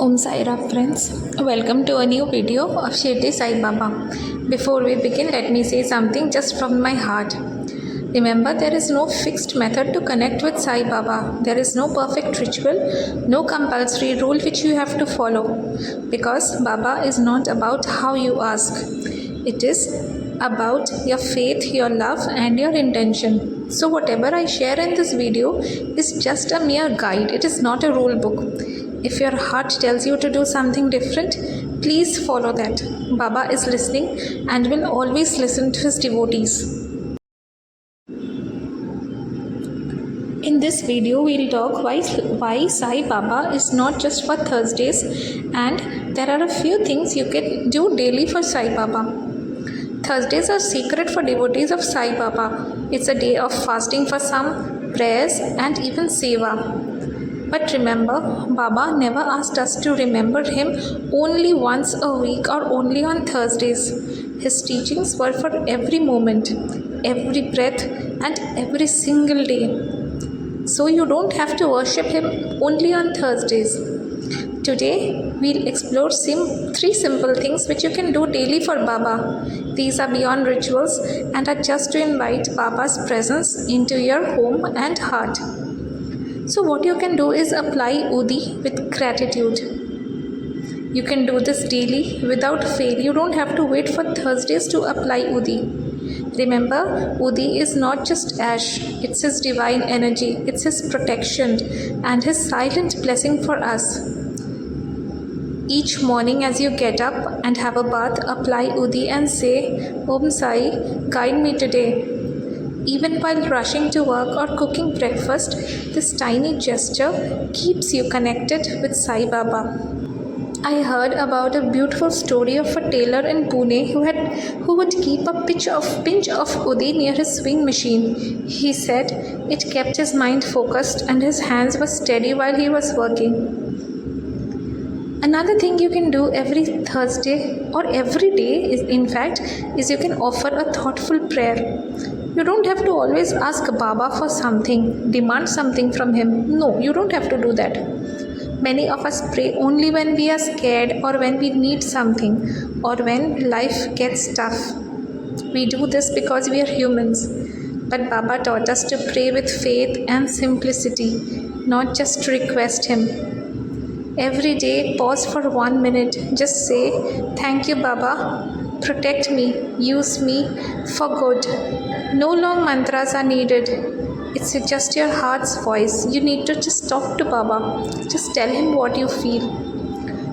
Om Sai Ram friends, welcome to a new video of Shirdi Sai Baba. Before we begin, let me say something just from my heart. Remember, there is no fixed method to connect with Sai Baba. There is no perfect ritual, no compulsory rule which you have to follow. Because Baba is not about how you ask. It is about your faith, your love and your intention. So whatever I share in this video is just a mere guide. It is not a rule book. If your heart tells you to do something different, please follow that. Baba is listening and will always listen to his devotees. In this video, we'll talk why Sai Baba is not just for Thursdays, and there are a few things you can do daily for Sai Baba. Thursdays are sacred for devotees of Sai Baba. It's a day of fasting for some, prayers and even seva. But remember, Baba never asked us to remember him only once a week or only on Thursdays. His teachings were for every moment, every breath and every single day. So you don't have to worship him only on Thursdays. Today, we'll explore three simple things which you can do daily for Baba. These are beyond rituals and are just to invite Baba's presence into your home and heart. So what you can do is apply Udi with gratitude. You can do this daily without fail. You don't have to wait for Thursdays to apply Udi. Remember, Udi is not just ash. It's his divine energy. It's his protection and his silent blessing for us. Each morning as you get up and have a bath, apply Udi and say, Om Sai, guide me today. Even while rushing to work or cooking breakfast, this tiny gesture keeps you connected with Sai Baba. I heard about a beautiful story of a tailor in Pune who would keep a pinch of Udi near his sewing machine. He said it kept his mind focused and his hands were steady while he was working. Another thing you can do every Thursday or every day is you can offer a thoughtful prayer. You don't have to always ask Baba for something, demand something from him. No, you don't have to do that. Many of us pray only when we are scared or when we need something or when life gets tough. We do this because we are humans. But Baba taught us to pray with faith and simplicity, not just to request him. Every day, pause for 1 minute. Just say, thank you, Baba. Protect me, use me for good. No long mantras are needed. It's just your heart's voice. You need to just talk to Baba. Just tell him what you feel.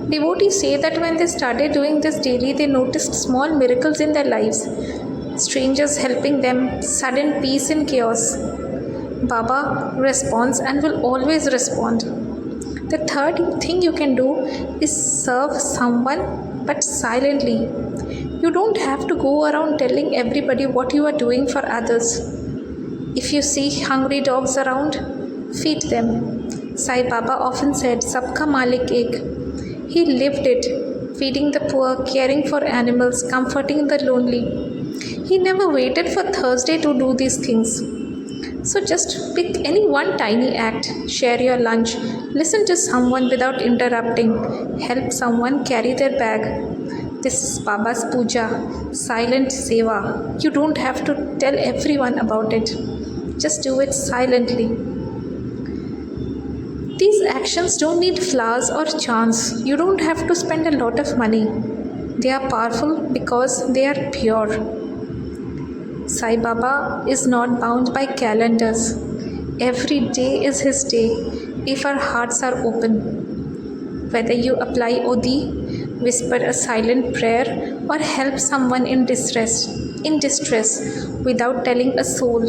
Devotees say that when they started doing this daily, they noticed small miracles in their lives. Strangers helping them, sudden peace in chaos. Baba responds and will always respond. The third thing you can do is serve someone, but silently. You don't have to go around telling everybody what you are doing for others. If you see hungry dogs around, feed them. Sai Baba often said, Sabka Malik Ek. He lived it, feeding the poor, caring for animals, comforting the lonely. He never waited for Thursday to do these things. So just pick any one tiny act, share your lunch, listen to someone without interrupting, help someone carry their bag. This is Baba's puja, silent seva. You don't have to tell everyone about it. Just do it silently. These actions don't need flowers or chants. You don't have to spend a lot of money. They are powerful because they are pure. Sai Baba is not bound by calendars. Every day is his day if our hearts are open. Whether you apply Odi, whisper a silent prayer or help someone in distress without telling a soul,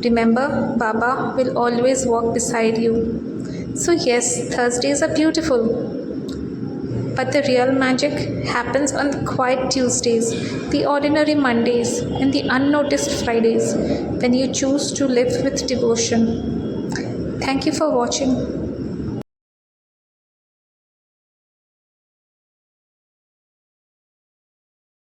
remember Baba will always walk beside you. So yes, Thursdays are beautiful. But the real magic happens on the quiet Tuesdays, the ordinary Mondays, and the unnoticed Fridays when you choose to live with devotion. Thank you for watching.